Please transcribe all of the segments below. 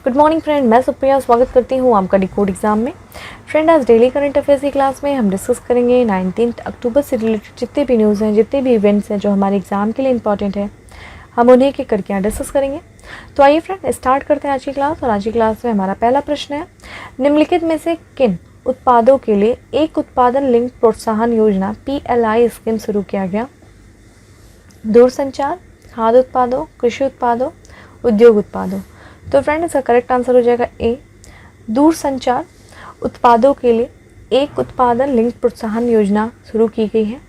Good morning friend, मैं सुप्रिया स्वागत करती हूँ आपका डिकोड एग्जाम में। फ्रेंड, आज डेली करंट अफेयर्स की क्लास में हम डिस्कस करेंगे 19 अक्टूबर से रिलेटेड जितने भी न्यूज़ हैं, जितने भी इवेंट्स हैं जो हमारे एग्जाम के लिए इंपॉर्टेंट है, हम उन्हें के करके यहाँ डिस्कस करेंगे। तो आइए फ्रेंड स्टार्ट करते हैं आज की क्लास। और आज की क्लास में हमारा पहला प्रश्न है, निम्नलिखित में से किन उत्पादों के लिए एक उत्पादन लिंक प्रोत्साहन योजना PLI स्कीम शुरू किया गया? दूरसंचार, खाद्य उत्पादों, कृषि उत्पादों, उद्योग उत्पादों। तो फ्रेंड, इसका करेक्ट आंसर हो जाएगा ए, दूरसंचार उत्पादों के लिए एक उत्पादन लिंक प्रोत्साहन योजना शुरू की गई है।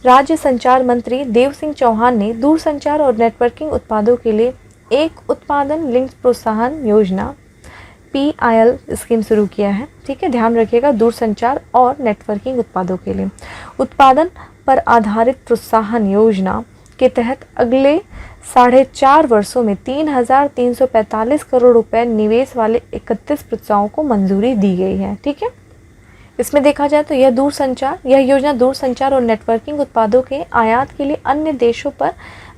राज्य संचार मंत्री देव सिंह चौहान ने दूरसंचार और नेटवर्किंग उत्पादों के लिए एक उत्पादन लिंक प्रोत्साहन योजना PIL स्कीम शुरू किया है। ठीक है, ध्यान रखिएगा, दूरसंचार और नेटवर्किंग उत्पादों के लिए उत्पादन पर आधारित प्रोत्साहन योजना के तहत अगले 4.5 वर्षों में 3,345 करोड़ रुपए निवेश वाले 31 प्रस्तावों को मंजूरी दी गई है। ठीक है, इसमें देखा जाए तो यह योजना दूरसंचार और नेटवर्किंग उत्पादों के आयात के लिए अन्य देशों पर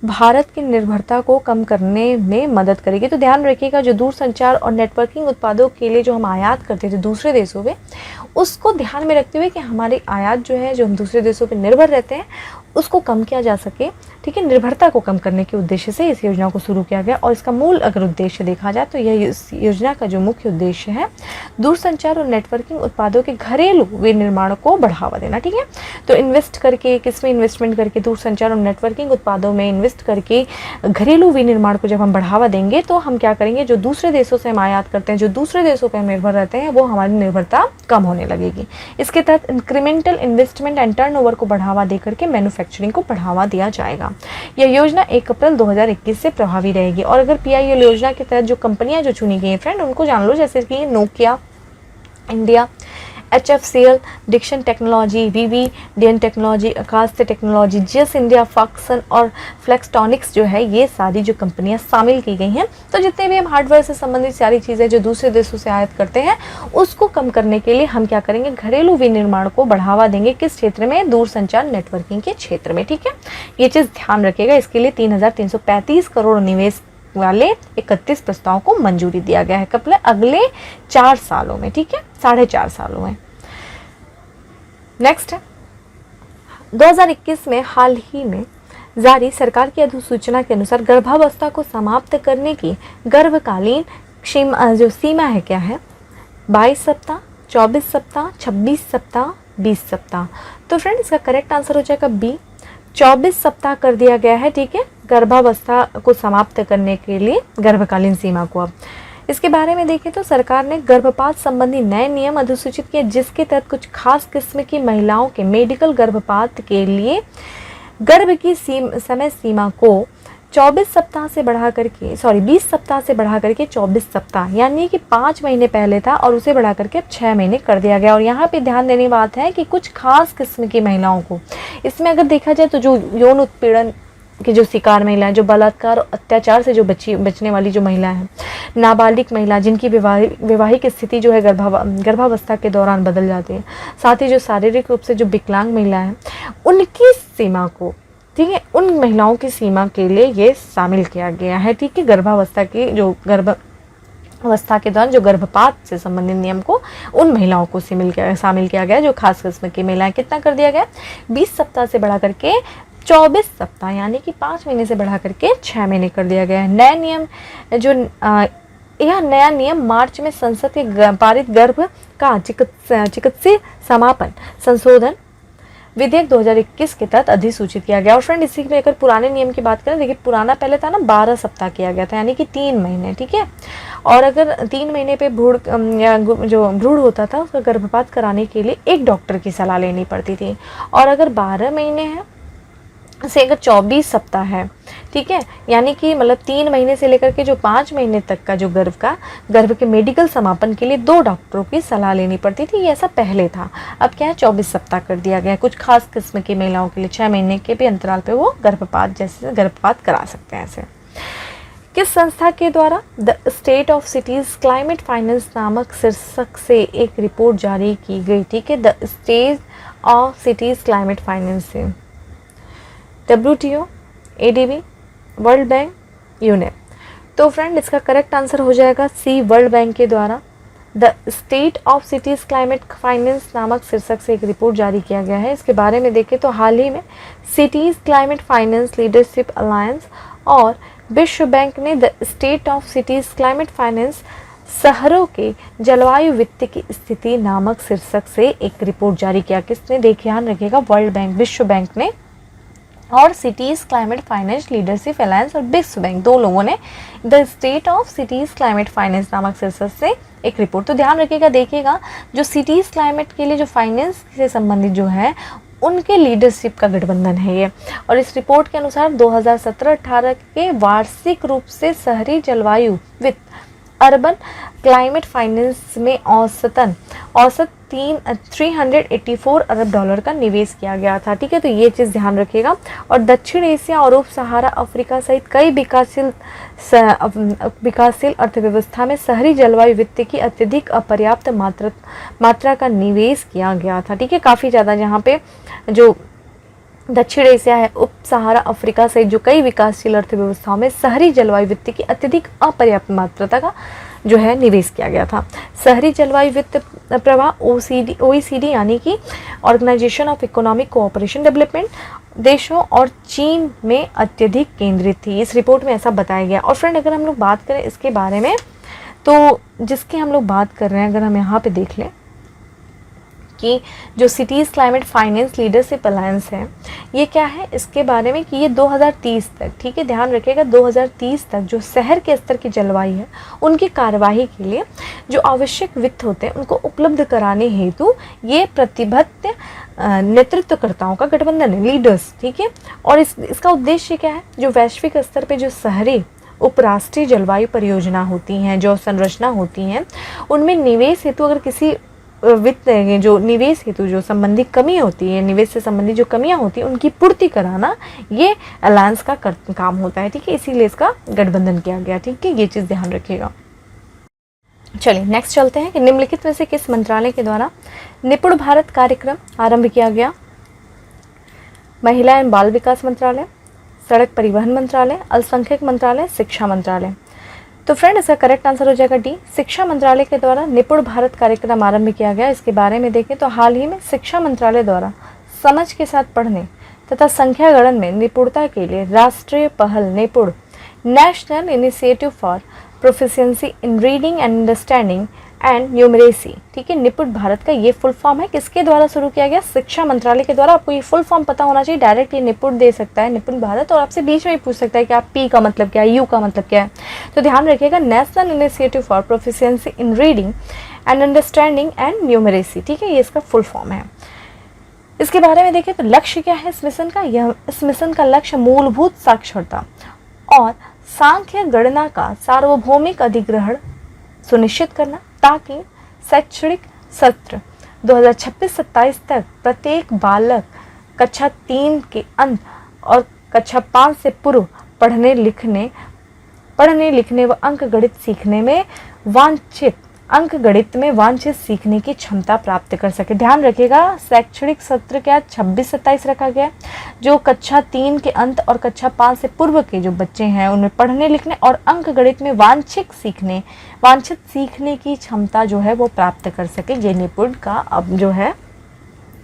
भारत की निर्भरता को कम करने में मदद करेगी। तो ध्यान रखिएगा, जो दूरसंचार और नेटवर्किंग उत्पादों के लिए जो हम आयात करते थे दूसरे देशों में, उसको ध्यान में रखते हुए कि हमारी आयात जो है, जो हम दूसरे देशों पर निर्भर रहते हैं, उसको कम किया जा सके। ठीक है, निर्भरता को कम करने के उद्देश्य से इस योजना को शुरू किया गया। और इसका मूल अगर उद्देश्य देखा जाए तो यह इस योजना का जो मुख्य उद्देश्य है, दूरसंचार और नेटवर्किंग उत्पादों के घरेलू विनिर्माण को बढ़ावा देना। ठीक है, तो इन्वेस्ट करके, किसमें इन्वेस्टमेंट करके, दूरसंचार और नेटवर्किंग उत्पादों में इन्वेस्ट करके घरेलू विनिर्माण को जब हम बढ़ावा देंगे तो हम क्या करेंगे, जो दूसरे देशों से हम आयात करते हैं, जो दूसरे देशों पर निर्भर रहते हैं, वो हमारी निर्भरता कम होने लगेगी। इसके तहत इंक्रीमेंटल इन्वेस्टमेंट एंड टर्नओवर को बढ़ावा देकर के मैन्युफैक्चरिंग को बढ़ावा दिया जाएगा। यह योजना 1 अप्रैल 2021 से प्रभावी रहेगी। और अगर PIL योजना के तहत जो कंपनियां जो चुनी गई हैं फ्रेंड, उनको जान लो, जैसे कि Nokia India, HFCL, Dixon technology, VVDN technology, Akash technology, JS India, Foxconn और फ्लेक्सटॉनिक्स जो है, ये सारी जो कंपनियां शामिल की गई हैं। तो जितने भी हम हार्डवेयर से संबंधित सारी चीज़ें जो दूसरे देशों से आयात करते हैं, उसको कम करने के लिए हम क्या करेंगे, घरेलू विनिर्माण को बढ़ावा देंगे। किस क्षेत्र में? दूरसंचार नेटवर्किंग के क्षेत्र में। ठीक है, ये चीज़ ध्यान रखिएगा। इसके लिए 3,335 करोड़ निवेश वाले 31 प्रस्तावों को मंजूरी दिया गया है। कब? अगले 4 सालों में। ठीक है, 4.5 सालों में। नेक्स्ट है, 2021 में हाल ही में जारी सरकार की अधिसूचना के अनुसार गर्भावस्था को समाप्त करने की गर्भकालीन सीमा है क्या है? 22 सप्ताह, 24 सप्ताह, 26 सप्ताह, 20 सप्ताह। तो फ्रेंड, इसका करेक्ट आंसर हो जाएगा बी, 24 सप्ताह कर दिया गया है। ठीक है, गर्भावस्था को समाप्त करने के लिए गर्भकालीन सीमा को। अब इसके बारे में देखें तो सरकार ने गर्भपात संबंधी नए नियम अधिसूचित किए, जिसके तहत कुछ खास किस्म की महिलाओं के मेडिकल गर्भपात के लिए गर्भ की समय सीमा को 20 सप्ताह से बढ़ा करके 24 सप्ताह, यानी कि 5 महीने पहले था और उसे बढ़ा करके अब 6 महीने कर दिया गया। और यहाँ पे ध्यान देने की बात है कि कुछ खास किस्म की महिलाओं को, इसमें अगर देखा जाए तो जो यौन उत्पीड़न की जो शिकार महिलाएं, जो बलात्कार और अत्याचार से जो बचने वाली जो महिला है, नाबालिग महिला जिनकी वैवाहिक स्थिति जो है गर्भावस्था के दौरान बदल जाती है, साथ ही जो शारीरिक रूप से जो विकलांग महिला है, उनकी सीमा को, ठीक है, उन महिलाओं की सीमा के लिए ये शामिल किया गया है। ठीक है, गर्भावस्था के दौरान जो गर्भपात से संबंधित नियम को उन महिलाओं को शामिल किया गया, जो खास किस्म की महिलाएं। कितना कर दिया गया? 20 सप्ताह से बढ़ा करके 24 सप्ताह, यानी कि 5 महीने से बढ़ा करके 6 महीने कर दिया गया है। यह नया नियम मार्च में संसद के पारित गर्भ का चिकित्सीय समापन संशोधन विधेयक 2021 के तहत अधिसूचित किया गया। और फ्रेंड, इसी में अगर पुराने नियम की बात करें, देखिए पुराना पहले था ना 12 सप्ताह किया गया था, यानी कि 3 महीने। ठीक है, और अगर 3 महीने पे भ्रूण होता था, उसका गर्भपात कराने के लिए एक डॉक्टर की सलाह लेनी पड़ती थी। और अगर 12 महीने है से अगर 24 सप्ताह है, ठीक है, यानी कि मतलब 3 महीने से लेकर के जो 5 महीने तक का जो गर्भ के मेडिकल समापन के लिए 2 डॉक्टरों की सलाह लेनी पड़ती थी। ये ऐसा पहले था। अब क्या है, 24 सप्ताह कर दिया गया है। कुछ खास किस्म की महिलाओं के लिए 6 महीने के भी अंतराल पे वो गर्भपात करा सकते हैं। ऐसे किस संस्था के द्वारा the state of cities climate finance नामक शीर्षक से एक रिपोर्ट जारी की गई? ठीक है, the state of cities climate finance से WTO, ADB, world bank, UNEP. तो फ्रेंड इसका करेक्ट आंसर हो जाएगा सी, वर्ल्ड बैंक के द्वारा the state of cities climate finance नामक शीर्षक से एक रिपोर्ट जारी किया गया है। इसके बारे में देखें तो हाल ही में cities climate finance leadership alliance और विश्व बैंक ने the state of cities climate finance शहरों के जलवायु वित्त की स्थिति नामक शीर्षक से एक रिपोर्ट जारी किया। किसने, देखिए ध्यान रखिएगा, वर्ल्ड बैंक, विश्व बैंक ने और cities climate finance leadership alliance और विश्व बैंक, दो लोगों ने the state of cities climate finance नामक शीर्षक से एक रिपोर्ट। तो ध्यान रखिएगा, देखिएगा जो सिटीज़ क्लाइमेट के लिए जो फाइनेंस से संबंधित जो है उनके लीडरशिप का गठबंधन है ये। और इस रिपोर्ट के अनुसार 2017-18 के वार्षिक रूप से शहरी जलवायु वित्त अर्बन क्लाइमेट फाइनेंस में औसत 384 अरब डॉलर का निवेश किया गया था। ठीक है, तो ये चीज़ ध्यान रखिएगा। और दक्षिण एशिया और उप सहारा अफ्रीका सहित कई विकासशील अर्थव्यवस्था में शहरी जलवायु वित्त की अत्यधिक अपर्याप्त मात्रा का निवेश किया गया था। ठीक है, काफ़ी ज़्यादा जहाँ पे जो दक्षिण एशिया है, उप सहारा अफ्रीका सहित जो कई विकासशील अर्थव्यवस्थाओं में शहरी जलवायु वित्त की अत्यधिक अपर्याप्त मात्रा का जो है निवेश किया गया था। शहरी जलवायु वित्त प्रवाह OECD यानी कि organisation of economic cooperation development देशों और चीन में अत्यधिक केंद्रित थी। इस रिपोर्ट में ऐसा बताया गया। और फ्रेंड अगर हम लोग बात करें इसके बारे में, तो जिसकी हम लोग बात कर रहे हैं, अगर हम यहाँ पे देख लें कि जो cities climate finance leadership alliance है, ये क्या है इसके बारे में कि ये 2030 तक, ठीक है ध्यान रखिएगा, 2030 तक जो शहर के स्तर की जलवायु है उनकी कार्यवाही के लिए जो आवश्यक वित्त होते हैं उनको उपलब्ध कराने हेतु ये प्रतिबद्ध नेतृत्वकर्ताओं का गठबंधन है, लीडर्स। ठीक है, और इसका उद्देश्य क्या है, जो वैश्विक स्तर पर जो शहरी उपराष्ट्रीय जलवायु परियोजना होती हैं, जो संरचना होती हैं, उनमें निवेश हेतु अगर किसी वित्त जो निवेश हेतु जो संबंधी कमी होती है, निवेश से संबंधित जो कमियां होती हैं उनकी पूर्ति कराना ये अलायंस का काम होता है। ठीक है, इसीलिए इसका गठबंधन किया गया। ठीक है, ये चीज़ ध्यान रखिएगा। चलिए नेक्स्ट चलते हैं कि निम्नलिखित में से किस मंत्रालय के द्वारा निपुण भारत कार्यक्रम आरंभ किया गया। महिला एवं बाल विकास मंत्रालय, सड़क परिवहन मंत्रालय, अल्पसंख्यक मंत्रालय, शिक्षा मंत्रालय। तो फ्रेंड इसका करेक्ट आंसर हो जाएगा डी, शिक्षा मंत्रालय के द्वारा निपुण भारत कार्यक्रम आरंभ किया गया। इसके बारे में देखें तो हाल ही में शिक्षा मंत्रालय द्वारा समझ के साथ पढ़ने तथा संख्या गणन में निपुणता के लिए राष्ट्रीय पहल निपुण national initiative for proficiency in reading and understanding and numeracy, ठीक है, निपुण भारत का ये फुल फॉर्म है। किसके द्वारा शुरू किया गया, शिक्षा मंत्रालय के द्वारा। आपको ये फुल फॉर्म पता होना चाहिए, डायरेक्ट ये निपुण दे सकता है, निपुण भारत, और आपसे बीच में ही पूछ सकता है कि आप पी का मतलब क्या है, यू का मतलब क्या है। तो ध्यान रखिएगा, national initiative for proficiency in reading and understanding and numeracy, ठीक है, ये इसका फुल फॉर्म है। इसके बारे में देखें तो लक्ष्य क्या है इस मिशन का, इस मिशन का लक्ष्य मूलभूत साक्षरता और सांख्य गणना का सार्वभौमिक अधिग्रहण सुनिश्चित करना, ताकि शैक्षणिक सत्र 2026-27 तक प्रत्येक बालक कक्षा 3 के अंत और कक्षा 5 से पूर्व पढ़ने लिखने व अंक गणित में वांछित सीखने की क्षमता प्राप्त कर सके। ध्यान रखिएगा, शैक्षणिक सत्र क्या 26-27 रखा गया, जो कक्षा 3 के अंत और कक्षा 5 से पूर्व के जो बच्चे हैं उनमें पढ़ने लिखने और अंक गणित में वांछित सीखने की क्षमता जो है वो प्राप्त कर सके। ये निपुण का अब जो है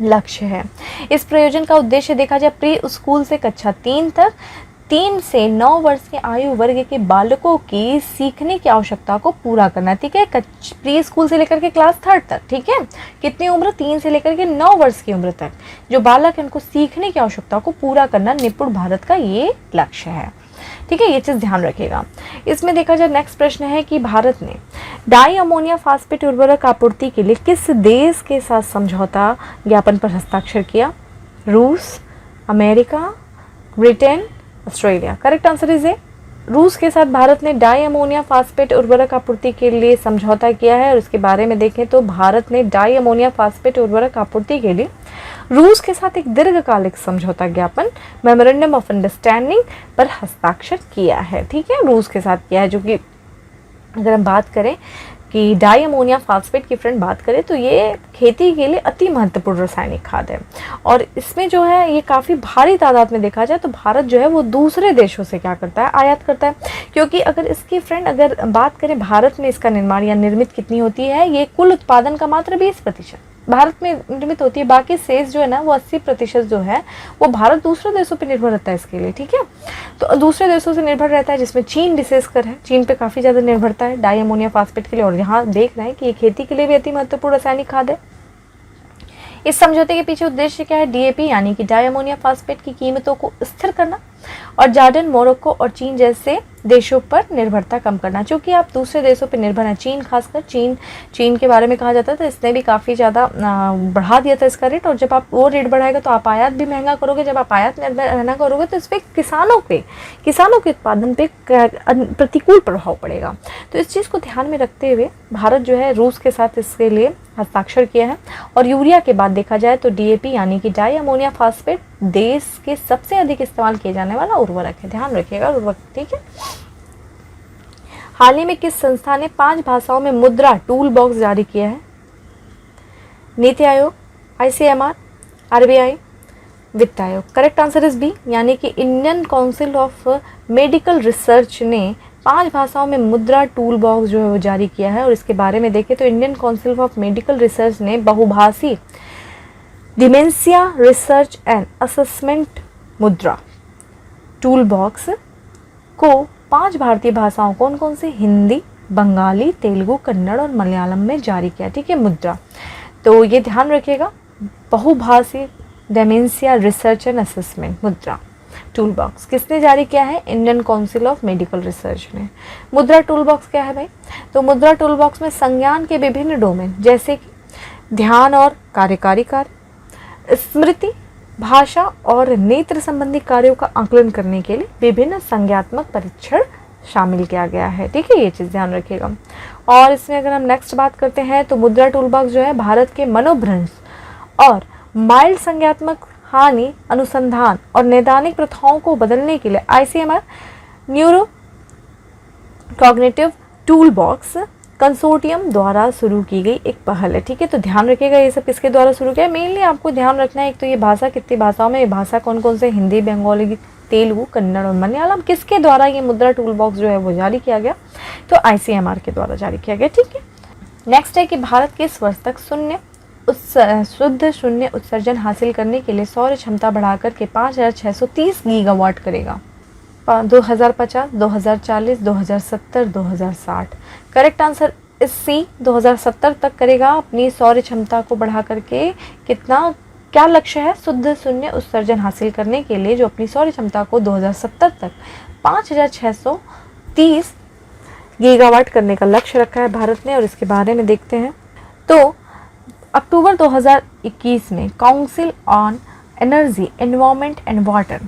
लक्ष्य है। इस प्रयोजन का उद्देश्य देखा जाए प्री स्कूल से कक्षा 3 तक 3 से 9 वर्ष के आयु वर्ग के बालकों की सीखने की आवश्यकता को पूरा करना, ठीक है, प्री स्कूल से लेकर के क्लास 3 तक, ठीक है, कितनी उम्र, 3 से लेकर के 9 वर्ष की उम्र तक जो बालक है उनको सीखने की आवश्यकता को पूरा करना निपुण भारत का ये लक्ष्य है। ठीक है, ये चीज़ ध्यान रखिएगा। इसमें देखा जाए नेक्स्ट प्रश्न है कि भारत ने डाई अमोनिया फास्फेट उर्वरक आपूर्ति के लिए किस देश के साथ समझौता ज्ञापन पर हस्ताक्षर किया। रूस, America, Britain, Australia. Correct answer is a, रूस के साथ भारत ने डाई अमोनिया फास्फेट उर्वरक आपूर्ति के लिए समझौता किया है। और उसके बारे में देखें तो भारत ने डाई अमोनिया फास्फेट उर्वरक आपूर्ति के लिए रूस के साथ एक दीर्घकालिक समझौता ज्ञापन मेमोरेंडम ऑफ अंडरस्टैंडिंग पर हस्ताक्षर किया है। ठीक है, रूस के साथ किया है, जो कि अगर हम बात करें कि डाई अमोनियम फास्फेट की फ्रेंड बात करें तो ये खेती के लिए अति महत्वपूर्ण रासायनिक खाद है और इसमें जो है ये काफ़ी भारी तादाद में देखा जाए तो भारत जो है वो दूसरे देशों से क्या करता है, आयात करता है। क्योंकि अगर इसकी फ्रेंड अगर बात करें भारत में इसका निर्माण या निर्मित कितनी होती है, ये कुल उत्पादन का मात्र 20% भारत में निर्मित होती है। बाकी शेष जो है ना वो 80% जो है वो भारत दूसरे देशों पे निर्भर रहता है इसके लिए, ठीक है। तो दूसरे देशों से निर्भर रहता है जिसमें चीन विशेषकर है, चीन पे काफ़ी ज़्यादा निर्भरता है डाई अमोनियम फास्फेट के लिए। और यहाँ देख रहे हैं कि ये खेती के लिए भी अति महत्वपूर्ण रासायनिक खाद है। इस समझौते के पीछे उद्देश्य क्या है, डीएपी यानी कि डाई अमोनियम फास्फेट की कीमतों को स्थिर करना और जॉर्डन, मोरक्को और चीन जैसे देशों पर निर्भरता कम करना। चूँकि आप दूसरे देशों पर निर्भर हैं, चीन खासकर चीन के बारे में कहा जाता था, इसने भी काफ़ी ज़्यादा बढ़ा दिया था इसका रेट। और जब आप वो रेट बढ़ाएगा तो आप आयात भी महंगा करोगे, जब आप आयात महंगा करोगे तो इस पर किसानों के उत्पादन पे प्रतिकूल प्रभाव पड़ेगा। तो इस चीज़ को ध्यान में रखते हुए भारत जो है रूस के साथ इसके लिए हस्ताक्षर किया है। और यूरिया के बाद देखा जाए तो डीएपी यानी कि डाई अमोनियम फास्फेट देश के सबसे अधिक इस्तेमाल किए जाने वाला उर्वरक है, ध्यान रखिएगा उर्वरक, ठीक है। हाल ही में किस संस्था ने 5 भाषाओं में मुद्रा टूल बॉक्स जारी किया है? नीति आयोग, ICMR, RBI, वित्त आयोग। करेक्ट आंसर इज बी यानी कि Indian council of medical research ने 5 भाषाओं में मुद्रा टूल बॉक्स जो है वो जारी किया है। और इसके बारे में देखें तो Indian council of medical research ने बहुभाषी डिमेंशिया रिसर्च एंड असेसमेंट मुद्रा टूल बॉक्स को 5 भारतीय भाषाओं कौन कौन से, हिंदी, बंगाली, तेलुगु, कन्नड़ और मलयालम में जारी किया, ठीक है, मुद्रा। तो ये ध्यान रखिएगा, बहुभाषी डिमेंशिया रिसर्च एंड असेसमेंट मुद्रा टूल बॉक्स किसने जारी किया है? Indian council of medical research ने। मुद्रा टूल बॉक्स क्या है भाई? तो मुद्रा टूल बॉक्स में संज्ञान के विभिन्न डोमेन जैसे कि ध्यान और कार्यकारी कार्य, स्मृति, भाषा और नेत्र संबंधी कार्यों का आकलन करने के लिए विभिन्न संज्ञात्मक परीक्षण शामिल किया गया है, ठीक है, ये चीज़ ध्यान रखिएगा। और इसमें अगर हम नेक्स्ट बात करते हैं तो मुद्रा टूल बॉक्स जो है भारत के मनोभ्रंश और माइल्ड संज्ञात्मक हानि अनुसंधान और नैदानिक प्रथाओं को बदलने के लिए ICMR neuro cognitive tool box consortium द्वारा शुरू की गई एक पहल है, ठीक है। तो ध्यान रखिएगा ये सब किसके द्वारा शुरू किया है, मेनली आपको ध्यान रखना है एक तो ये भाषा कितनी भाषाओं में, ये भाषा कौन कौन से, हिंदी, बंगाली, तेलुगु, कन्नड़ और मलयालम, किसके द्वारा ये मुद्रा टूल बॉक्स जो है वो जारी किया गया, तो ICMR के द्वारा जारी किया गया, ठीक है। नेक्स्ट है कि भारत किस वर्ष तक शुद्ध शून्य उत्सर्जन हासिल करने के लिए सौर क्षमता बढ़ाकर के 5630 गीगावाट करेगा? 2050, 2040, 2070, 2060। करेक्ट आंसर इस सी 2070 तक करेगा अपनी सौर क्षमता को बढ़ा करके। कितना, क्या लक्ष्य है? शुद्ध शून्य उत्सर्जन हासिल करने के लिए जो अपनी सौर क्षमता को 2070 तक 5630 गीगावाट करने का लक्ष्य रखा है भारत ने। और इसके बारे में देखते हैं तो अक्टूबर 2021 में council on energy, environment and water,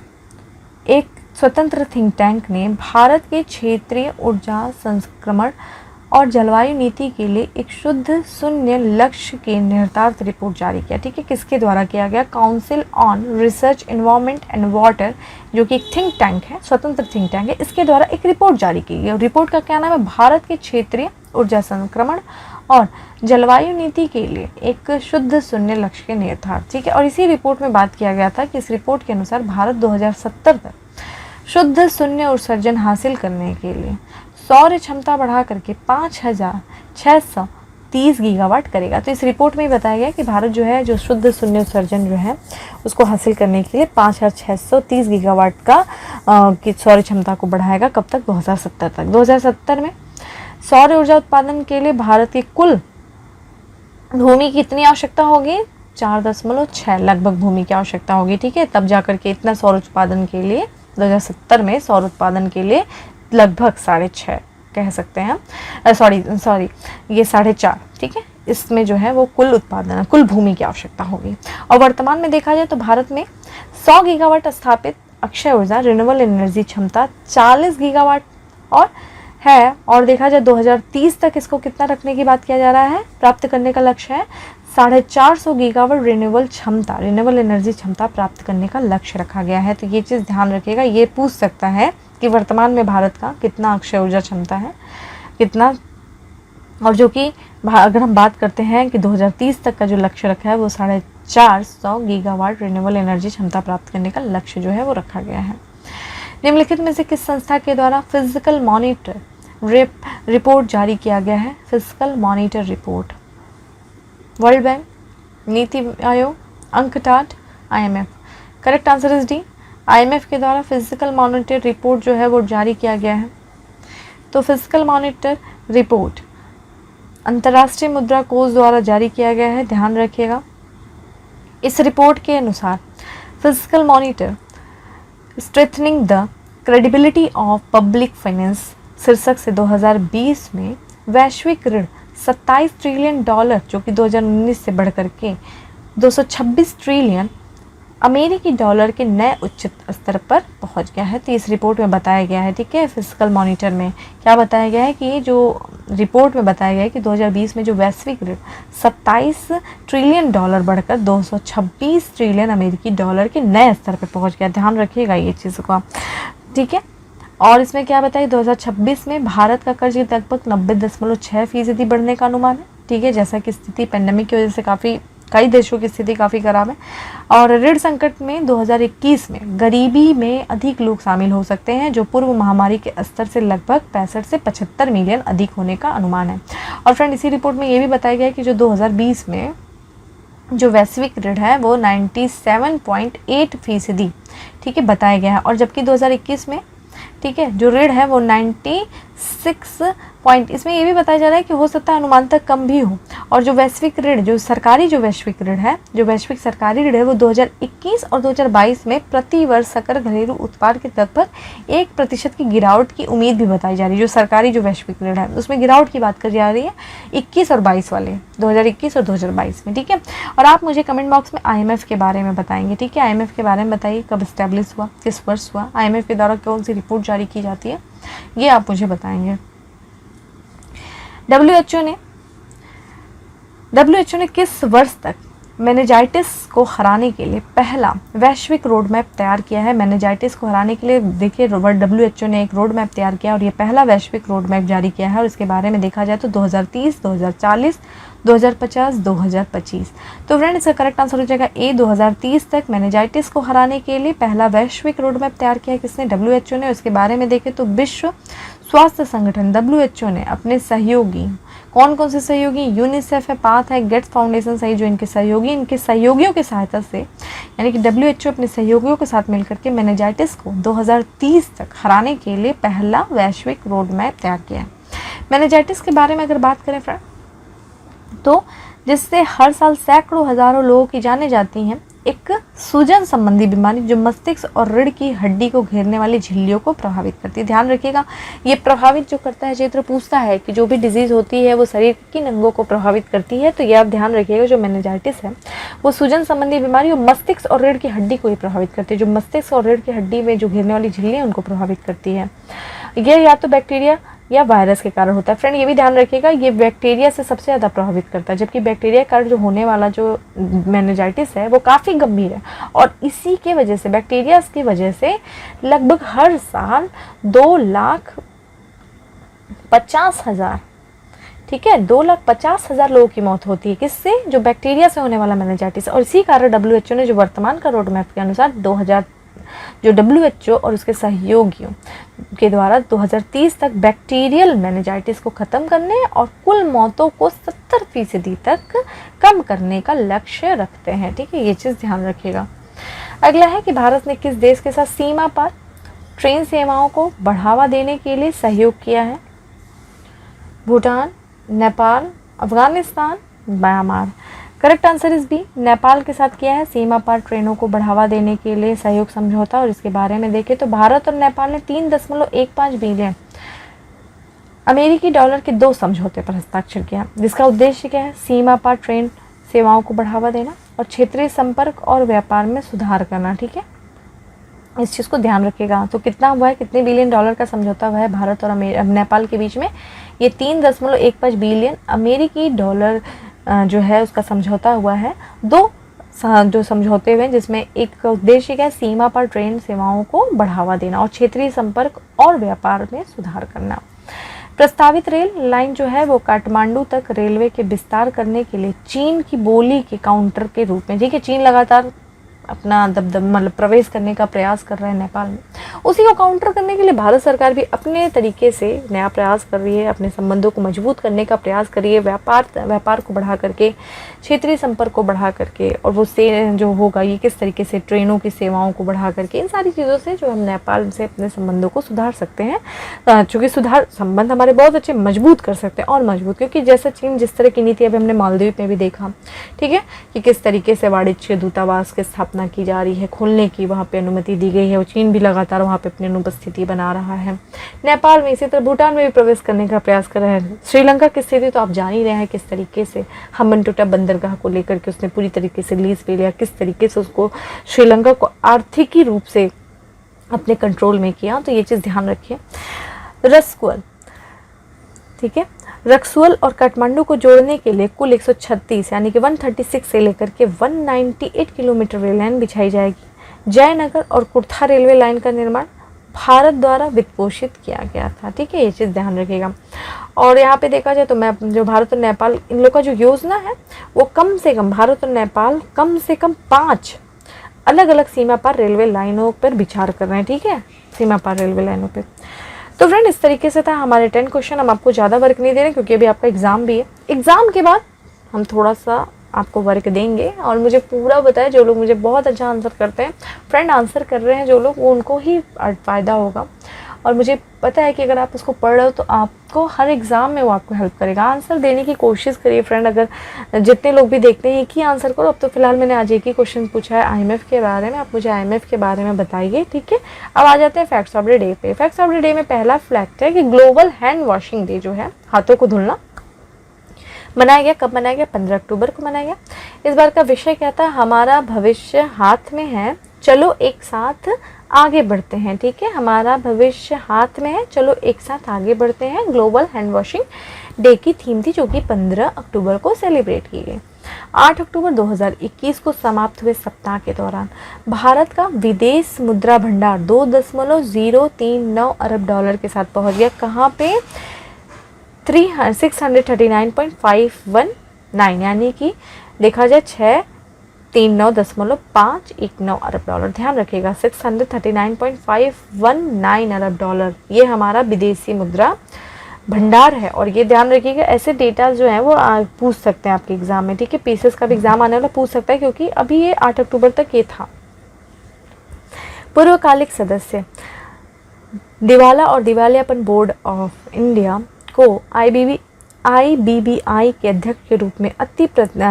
एक स्वतंत्र थिंक टैंक ने भारत के क्षेत्रीय ऊर्जा संक्रमण और जलवायु नीति के लिए एक शुद्ध शून्य लक्ष्य के निर्धारित रिपोर्ट जारी किया, ठीक है। किसके द्वारा किया गया? Council on research, environment and water, जो कि एक थिंक टैंक है, स्वतंत्र थिंक टैंक है, इसके द्वारा एक रिपोर्ट जारी की गई। रिपोर्ट का क्या नाम है? भारत के क्षेत्रीय ऊर्जा संक्रमण और जलवायु नीति के लिए एक शुद्ध शून्य लक्ष्य के निर्धारण, ठीक है। और इसी रिपोर्ट में बात किया गया था कि इस रिपोर्ट के अनुसार भारत 2070 तक शुद्ध शून्य उत्सर्जन हासिल करने के लिए सौर क्षमता बढ़ा करके 5630 गीगावाट करेगा। तो इस रिपोर्ट में बताया गया कि भारत जो है जो शुद्ध शून्य उत्सर्जन जो है उसको हासिल करने के लिए 5630 गीगावाट का की सौर क्षमता को बढ़ाएगा। कब तक? 2070 तक। 2070 में सौर ऊर्जा उत्पादन के लिए भारत की कुल भूमि की कितनी आवश्यकता होगी? 4.6 लगभग भूमि की आवश्यकता होगी, ठीक है। तब जाकर के इतना सौर उत्पादन के लिए 2070 में सौर उत्पादन के लिए लगभग 6.5 कह सकते हैं, सॉरी ये 4.5, ठीक है। इसमें जो है वो कुल उत्पादन, कुल भूमि की आवश्यकता होगी। और वर्तमान में देखा जाए तो भारत में 100 गीगावाट स्थापित अक्षय ऊर्जा रिन्यूएबल एनर्जी क्षमता 40 गीगावाट और है। और देखा जाए 2030 तक इसको कितना रखने की बात किया जा रहा है, प्राप्त करने का लक्ष्य है 450 गीगावाट रिन्यूएबल एनर्जी क्षमता प्राप्त करने का लक्ष्य रखा गया है। तो ये चीज़ ध्यान रखिएगा, ये पूछ सकता है कि वर्तमान में भारत का कितना अक्षय ऊर्जा क्षमता है, कितना और जो कि अगर हम बात करते हैं कि 2030 तक का जो लक्ष्य रखा है वो 450 गीगावाट रिन्यूएबल एनर्जी क्षमता प्राप्त करने का लक्ष्य जो है वो रखा गया है। निम्नलिखित में से किस संस्था के द्वारा फिजिकल मॉनिटर रिपोर्ट जारी किया गया है? Physical monitor report, world bank, NITI Aayog, UNCTAD, IMF। Correct answer is D, IMF के द्वारा फिजिकल मॉनिटर रिपोर्ट जो है वो जारी किया गया है। तो फिजिकल मॉनिटर रिपोर्ट अंतर्राष्ट्रीय मुद्रा कोष द्वारा जारी किया गया है, ध्यान रखिएगा। इस रिपोर्ट के अनुसार physical monitor strengthening the credibility of public finance शीर्षक से 2020 में वैश्विक ऋण 27 ट्रिलियन डॉलर जो कि 2019 से बढ़कर के 226 ट्रिलियन अमेरिकी डॉलर के नए उच्च स्तर पर पहुंच गया है। तो इस रिपोर्ट में बताया गया है, ठीक है, फिजिकल मॉनिटर में क्या बताया गया है कि जो रिपोर्ट में बताया गया है कि 2020 में जो वैश्विक ऋण 27 ट्रिलियन डॉलर बढ़कर 226 ट्रिलियन अमेरिकी डॉलर के नए स्तर पर पहुंच गया। ध्यान रखिएगा ये चीज़ को, ठीक है। और इसमें क्या बताया, 2026 में भारत का कर्ज लगभग 90.6% बढ़ने का अनुमान है, ठीक है। जैसा कि स्थिति पेंडेमिक की वजह से कई देशों की स्थिति काफ़ी खराब है और ऋण संकट में 2021 में गरीबी में अधिक लोग शामिल हो सकते हैं जो पूर्व महामारी के स्तर से लगभग 65 से 75 मिलियन अधिक होने का अनुमान है। और फ्रेंड इसी रिपोर्ट में ये भी बताया गया है कि जो 2020 में जो वैश्विक ऋण है वो 97.8%, ठीक है, बताया गया है। और जबकि 2021 में, ठीक है, जो ऋण है वो 96 पॉइंट, इसमें ये भी बताया जा रहा है कि हो सकता है अनुमान तक कम भी हो। और जो वैश्विक ऋण, जो वैश्विक ऋण है, जो वैश्विक सरकारी ऋण है वो 2021 और 2022 में प्रति वर्ष सकल घरेलू उत्पाद के लगभग 1% की गिरावट की उम्मीद भी बताई जा रही है। जो सरकारी जो वैश्विक ऋण है उसमें गिरावट की बात करी जा रही है 21 और 22 वाले, 2021 और 2022 में, ठीक है। और आप मुझे कमेंट बॉक्स में IMF के बारे में बताएंगे, ठीक है। IMF के बारे में बताइए, कब इस्टेब्लिश हुआ, किस वर्ष हुआ, IMF के द्वारा कौन सी रिपोर्ट जारी की जाती है, ये आप मुझे बताएंगे। WHO ने किस वर्ष तक मेनिंजाइटिस को हराने के लिए पहला वैश्विक रोड मैप तैयार किया है? मेनिंजाइटिस को हराने के लिए देखिए WHO ने एक रोड मैप तैयार किया और ये पहला वैश्विक रोड मैप जारी किया है। और इसके बारे में देखा जाए तो 2030, 2040, 2050, 2025। तो फ्रेंड इसका करेक्ट आंसर हो जाएगा ए, 2030 तक मेनिंजाइटिस को हराने के लिए पहला वैश्विक रोड मैप तैयार किया है किसने? WHO ने। उसके बारे में देखें तो विश्व स्वास्थ्य संगठन WHO ने अपने सहयोगी, कौन कौन से सहयोगी, यूनिसेफ है, पाथ है, गेट्स फाउंडेशन सही, जो इनके सहयोगियों की सहायता से, यानी कि WHO अपने सहयोगियों के साथ मिलकर के मेनिंजाइटिस को 2030 तक हराने के लिए पहला वैश्विक रोड मैप तैयार किया है। मेनिंजाइटिस के बारे में अगर बात करें फ्रेंड, तो जिससे हर साल सैकड़ों हजारों लोगों की जानें जाती हैं, एक सूजन संबंधी बीमारी जो मस्तिष्क और रीढ़ की हड्डी को घेरने वाली झिल्लियों को प्रभावित करती है। ध्यान रखिएगा, ये प्रभावित जो करता है, क्षेत्र पूछता है कि जो भी डिजीज़ होती है वो शरीर की अंगों को प्रभावित करती है, तो ये आप ध्यान रखिएगा, जो मेनिंजाइटिस है वो सूजन संबंधी बीमारी और मस्तिष्क और रीढ़ की हड्डी को ही प्रभावित करती है। जो मस्तिष्क और रीढ़ की हड्डी में जो घेरने वाली झिल्लियाँ उनको प्रभावित करती है। यह या तो बैक्टीरिया या वायरस के कारण होता है। फ्रेंड ये भी ध्यान रखिएगा, ये बैक्टीरिया से सबसे ज़्यादा प्रभावित करता है, जबकि बैक्टीरिया के कारण जो होने वाला जो मेनिंजाइटिस है वो काफ़ी गंभीर है। और इसी के वजह से, बैक्टीरिया की वजह से लगभग हर साल 2,50,000, ठीक है, 2,50,000 लोगों की मौत होती है। किससे? जो बैक्टीरिया से होने वाला मेनिंजाइटिस। और इसी कारण WHO ने जो वर्तमान का रोड मैप के अनुसार जो WHO और उसके सहयोगियों के द्वारा 2030 तक बैक्टीरियल मेनिंजाइटिस को ख़त्म करने और कुल मौतों को 70% तक कम करने का लक्ष्य रखते हैं, ठीक है, ये चीज़ ध्यान रखिएगा। अगला है कि भारत ने किस देश के साथ सीमा पर ट्रेन सेवाओं को बढ़ावा देने के लिए सहयोग किया है? Bhutan, Nepal, Afghanistan, Myanmar. Correct answer इस बी, नेपाल के साथ किया है सीमा पार ट्रेनों को बढ़ावा देने के लिए सहयोग समझौता। और इसके बारे में देखें तो भारत और नेपाल ने 3.15 बिलियन अमेरिकी डॉलर के 2 समझौते पर हस्ताक्षर किया, जिसका उद्देश्य क्या है? सीमा पार ट्रेन सेवाओं को बढ़ावा देना और क्षेत्रीय संपर्क और व्यापार में सुधार करना, ठीक है, इस चीज़ को ध्यान रखिएगा। तो कितना हुआ है, कितने बिलियन डॉलर का समझौता हुआ है भारत और नेपाल के बीच में? ये 3.15 बिलियन अमेरिकी डॉलर जो है उसका समझौता हुआ है। 2 जो समझौते हुए, जिसमें एक उद्देश्य क्या है? सीमा पर ट्रेन सेवाओं को बढ़ावा देना और क्षेत्रीय संपर्क और व्यापार में सुधार करना। प्रस्तावित रेल लाइन जो है वो काठमांडू तक रेलवे के विस्तार करने के लिए चीन की बोली के काउंटर के रूप में, ठीक है, चीन लगातार अपना दबदब मतलब प्रवेश करने का प्रयास कर रहा है नेपाल में, उसी को काउंटर करने के लिए भारत सरकार भी अपने तरीके से नया प्रयास कर रही है, अपने संबंधों को मजबूत करने का प्रयास कर रही है, व्यापार को बढ़ा करके, क्षेत्रीय संपर्क को बढ़ा करके, और वो से जो होगा ये किस तरीके से ट्रेनों की सेवाओं को बढ़ा करके, इन सारी चीज़ों से जो हम नेपाल से अपने संबंधों को सुधार सकते हैं, चूँकि संबंध हमारे बहुत अच्छे मजबूत कर सकते हैं और मजबूत, क्योंकि जैसा चीन जिस तरह की नीति अभी हमने मालदीव में भी देखा, ठीक है, कि किस तरीके से वाणिज्य दूतावास की स्थापना की जा रही है, खोलने की वहाँ पे अनुमति दी गई है, और चीन भी लगातार वहाँ पे अपनी अनुपस्थिति बना रहा है। नेपाल में इसी तरह भूटान में भी प्रवेश करने का प्रयास कर रहे हैं। श्रीलंका की स्थिति तो आप जान ही रहे हैं किस तरीके से हम्बनटोटा बंदरगाह को लेकर के उसने पूरी तरीके से लीज पे लिया, किस तरीके से उसको श्रीलंका को आर्थिकी रूप से अपने कंट्रोल में किया, तो ये चीज़ ध्यान रखिए। रसकुअल, ठीक है, रक्सुअल और काठमांडू को जोड़ने के लिए कुल 136 यानी कि 136 से लेकर के 198 किलोमीटर रेल लाइन बिछाई जाएगी। जयनगर और कुर्था रेलवे लाइन का निर्माण भारत द्वारा वित्त पोषित किया गया था, ठीक है, ये चीज़ ध्यान रखिएगा। और यहाँ पे देखा जाए तो मैं जो भारत और नेपाल इन लोग का जो योजना है वो कम से कम भारत और नेपाल कम से कम 5 अलग अलग सीमा पार रेलवे लाइनों पर विचार कर रहे हैं, ठीक है, सीमा पार रेलवे लाइनों पर। तो फ्रेंड इस तरीके से था हमारे 10 क्वेश्चन। हम आपको ज़्यादा वर्क नहीं दे रहे क्योंकि अभी आपका एग्ज़ाम भी है। एग्ज़ाम के बाद हम थोड़ा सा आपको वर्क देंगे, और मुझे पूरा बताया जो लोग मुझे बहुत अच्छा आंसर करते हैं, फ्रेंड आंसर कर रहे हैं जो लोग, वो उनको ही फ़ायदा होगा। और मुझे पता है कि अगर आप उसको पढ़ रहे हो तो आपको हर एग्ज़ाम में वो आपको हेल्प करेगा। आंसर देने की कोशिश करिए फ्रेंड। अगर जितने लोग भी देखते हैं एक ही आंसर करो। अब तो फिलहाल मैंने आज एक ही क्वेश्चन पूछा है IMF के बारे में, आप मुझे IMF के बारे में बताइए, ठीक है। अब आ जाते हैं फैक्ट्स ऑफ द डे पे। फैक्ट्स ऑफ द डे में पहला फैक्ट है कि ग्लोबल हैंड वॉशिंग डे जो है, हाथों को धुलना, मनाया गया। कब मनाया गया? 15 अक्टूबर को मनाया गया। इस बार का विषय क्या था? हमारा भविष्य हाथ में है, चलो एक साथ आगे बढ़ते हैं, ठीक है। हमारा भविष्य हाथ में है, चलो एक साथ आगे बढ़ते हैं, ग्लोबल हैंड वॉशिंग डे की थीम थी, जो कि 15 अक्टूबर को सेलिब्रेट की गई। 8 अक्टूबर 2021 को समाप्त हुए सप्ताह के दौरान भारत का विदेश मुद्रा भंडार 2.039 अरब डॉलर के साथ पहुंच गया। कहाँ पे? 639.519, यानी कि देखा जाए 639.519 अरब डॉलर। ध्यान रखिएगा 639.519 अरब डॉलर, ये हमारा विदेशी मुद्रा भंडार है। और ये ध्यान रखिएगा, ऐसे डेटा जो है वो पूछ सकते हैं आपके एग्जाम में, ठीक है। पीसीएस का भी एग्जाम आने वाला, पूछ सकता है, क्योंकि अभी ये 8 अक्टूबर तक ये था। पूर्वकालिक सदस्य दिवाला और दिवालियापन बोर्ड ऑफ इंडिया को IBBI के अध्यक्ष के रूप में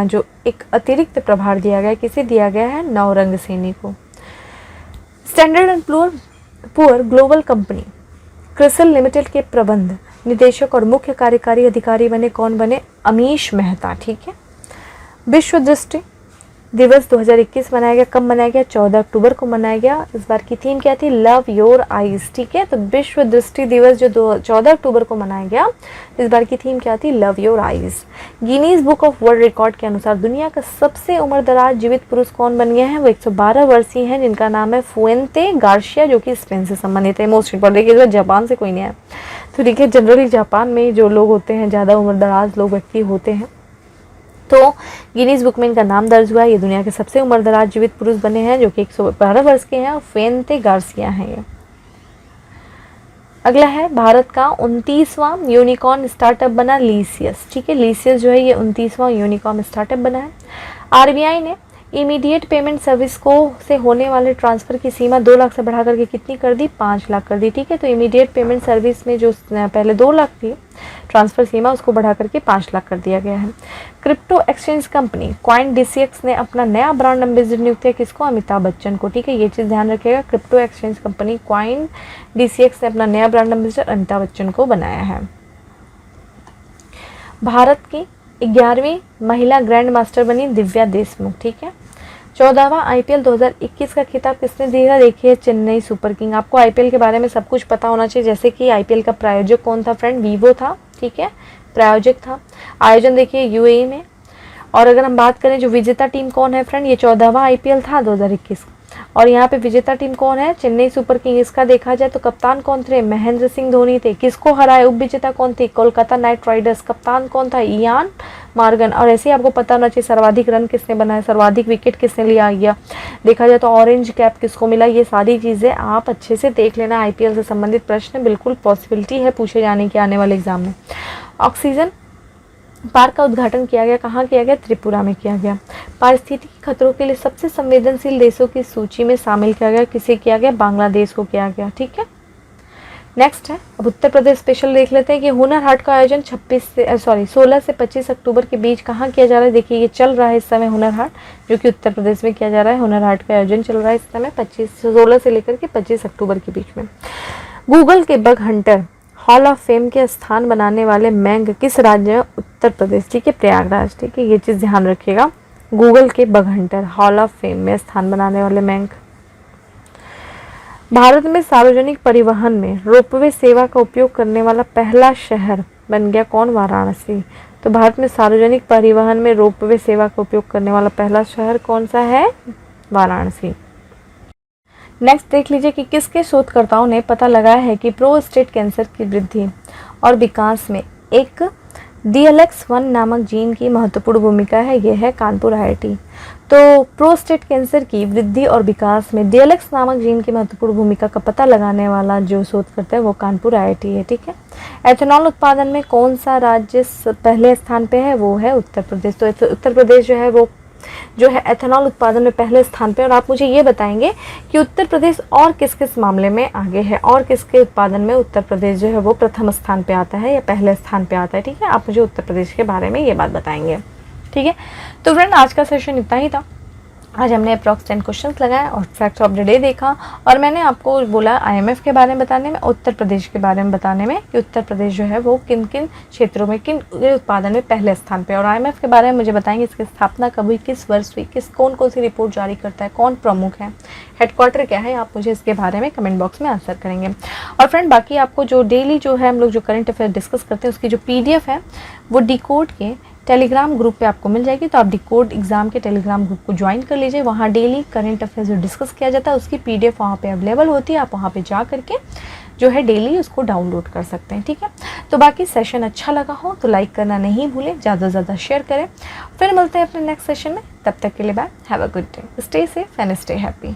जो एक अतिरिक्त प्रभार दिया गया। किसे दिया गया है? नवरंग सैनी को। Standard and poor global company CRISIL limited के प्रबंध निदेशक और मुख्य कार्यकारी अधिकारी बने कौन बने? अमीश मेहता, ठीक है। विश्व दृष्टि दिवस 2021 मनाया गया। कब मनाया गया? 14 अक्टूबर को मनाया गया। इस बार की थीम क्या थी? लव योर आईज, ठीक है। तो विश्व दृष्टि दिवस जो 14 अक्टूबर को मनाया गया, इस बार की थीम क्या थी? Love your eyes. Guinness book of world record के अनुसार दुनिया का सबसे उम्रदराज जीवित पुरुष कौन बन गए हैं? वो 112 वर्षीय हैं, जिनका नाम है फुएंते गार्सिया, जो कि स्पेन से संबंधित है। मोस्ट इंपॉर्टेंट, देखिए जापान से कोई नहीं है, तो देखिए जनरली जापान में जो लोग होते हैं, ज़्यादा उम्रदराज लोग व्यक्ति होते हैं, तो गिनीज बुक में इनका नाम दर्ज हुआ। ये दुनिया के सबसे उम्रदराज जीवित पुरुष बने हैं, जो कि 112 वर्ष के हैं। फुएंते गार्सिया हैं ये। अगला है भारत का 29वां यूनिकॉर्न स्टार्टअप बना लीसियस, ठीक है। लीसियस जो है ये 29वां यूनिकॉर्न स्टार्टअप बना है। RBI ने इमीडिएट पेमेंट सर्विस को से होने वाले ट्रांसफ़र की सीमा 2 लाख से बढ़ा करके कितनी कर दी? 5 लाख कर दी, ठीक है। तो इमीडिएट पेमेंट सर्विस में जो पहले 2 लाख थी ट्रांसफ़र सीमा, उसको बढ़ा करके 5 लाख कर दिया गया है। Crypto exchange company coin DCX ने अपना नया ब्रांड एम्बेसडर नियुक्त किया। किसको? अमिताभ बच्चन को, ठीक है। ये चीज़ ध्यान रखिएगा, crypto exchange company coin DCX ने अपना नया ब्रांड एम्बेसडर अमिताभ बच्चन को बनाया है। भारत की 11वीं महिला ग्रैंड मास्टर बनी दिव्या देशमुख, ठीक है। 14वां IPL 2021 का खिताब किसने दिया? देखिए चेन्नई सुपर किंग। आपको IPL के बारे में सब कुछ पता होना चाहिए, जैसे कि IPL का प्रायोजक कौन था फ्रेंड? वीवो था, ठीक है, प्रायोजक था। आयोजन देखिए UAE में। और अगर हम बात करें जो विजेता टीम कौन है फ्रेंड? ये 14वां IPL था 2021। और यहाँ पे विजेता टीम कौन है, चेन्नई सुपर किंग। इसका देखा जाए तो कप्तान कौन थे, महेंद्र सिंह धोनी थे। किसको हराए, उप विजेता कौन थी, कोलकाता नाइट राइडर्स। कप्तान कौन था, इयान मार्गन। और ऐसे ही आपको पता होना चाहिए सर्वाधिक रन किसने बनाए, सर्वाधिक विकेट किसने लिया गया। देखा जाए तो ऑरेंज कैप किसको मिला। ये सारी चीज़ें आप अच्छे से देख लेना। आईपीएल से संबंधित प्रश्न बिल्कुल पॉसिबिलिटी है पूछे जाने की आने वाले एग्जाम में। ऑक्सीजन पार्क का उद्घाटन किया गया, कहाँ किया गया, त्रिपुरा में किया गया। पारिस्थितिकी खतरों के लिए सबसे संवेदनशील देशों की सूची में शामिल किया गया, किसे किया गया, बांग्लादेश को किया गया। ठीक है, नेक्स्ट है, अब उत्तर प्रदेश स्पेशल देख लेते हैं कि हुनर हाट का आयोजन 16 से 25 अक्टूबर के बीच कहाँ किया जा रहा है। देखिए ये चल रहा है इस समय हुनर हाट, जो कि उत्तर प्रदेश में किया जा रहा है। हुनर हाट का आयोजन चल रहा है इस समय 16 से लेकर के 25 अक्टूबर के बीच में। गूगल के bug Hunter hall of fame के स्थान बनाने वाले मैंग किस राज्य में, उत्तर प्रदेश। ठीक है, प्रयागराज। ठीक है, ये चीज़ ध्यान रखिएगा। गूगल के bug Hunter hall of fame में स्थान बनाने वाले मैंग। भारत में सार्वजनिक परिवहन में रोपवे सेवा का उपयोग करने वाला पहला शहर बन गया कौन, वाराणसी। तो भारत में सार्वजनिक परिवहन में रोपवे सेवा का उपयोग करने वाला पहला शहर कौन सा है, वाराणसी। नेक्स्ट देख लीजिए कि किसके शोधकर्ताओं ने पता लगाया है कि प्रोस्टेट कैंसर की वृद्धि और विकास में एक DLX1 नामक जीन की महत्वपूर्ण भूमिका है। यह है कानपुर IIT। तो प्रोस्टेट कैंसर की वृद्धि और विकास में DLX नामक जीन की महत्वपूर्ण भूमिका का पता लगाने वाला जो शोधकर्ता है वो कानपुर IIT है। ठीक है, एथेनॉल उत्पादन में कौन सा राज्य पहले स्थान पे है, वो है उत्तर प्रदेश। तो उत्तर प्रदेश जो है वो जो है एथेनॉल उत्पादन में पहले स्थान पे। और आप मुझे ये बताएंगे कि उत्तर प्रदेश और किस किस मामले में आगे है, और किसके उत्पादन में उत्तर प्रदेश जो है वो प्रथम स्थान पे आता है या पहले स्थान पे आता है। ठीक है, आप मुझे उत्तर प्रदेश के बारे में ये बात बताएंगे। ठीक है, तो फ्रेंड आज का सेशन इतना ही था। आज हमने अप्रॉक्स 10 क्वेश्चंस लगाए और फैक्ट्स ऑफ द डे देखा, और मैंने आपको बोला IMF के बारे में बताने में, उत्तर प्रदेश के बारे में बताने में कि उत्तर प्रदेश जो है वो किन किन क्षेत्रों में, किन उत्पादन में पहले स्थान पे। और IMF के बारे में मुझे बताएंगे इसकी स्थापना कब हुई, किस वर्ष हुई, कौन कौन सी रिपोर्ट जारी करता है, कौन प्रमुख है, हेडक्वार्टर क्या है, आप मुझे इसके बारे में कमेंट बॉक्स में आंसर करेंगे। और फ्रेंड बाकी आपको जो डेली जो है हम लोग जो करंट अफेयर डिस्कस करते हैं उसकी जो PDF है वो डिकोड के टेलीग्राम ग्रुप पे आपको मिल जाएगी। तो आप डिकोड एग्जाम के टेलीग्राम ग्रुप को ज्वाइन कर लीजिए। वहाँ डेली करंट अफेयर्स जो डिस्कस किया जाता है उसकी PDF वहाँ पे अवेलेबल होती है। आप वहाँ पे जा करके जो है डेली उसको डाउनलोड कर सकते हैं। ठीक है, तो बाकी सेशन अच्छा लगा हो तो लाइक करना नहीं भूलें, ज़्यादा से ज़्यादा शेयर करें। फिर मिलते हैं अपने नेक्स्ट सेशन में, तब तक के लिए bye, have a good day, stay safe and stay happy.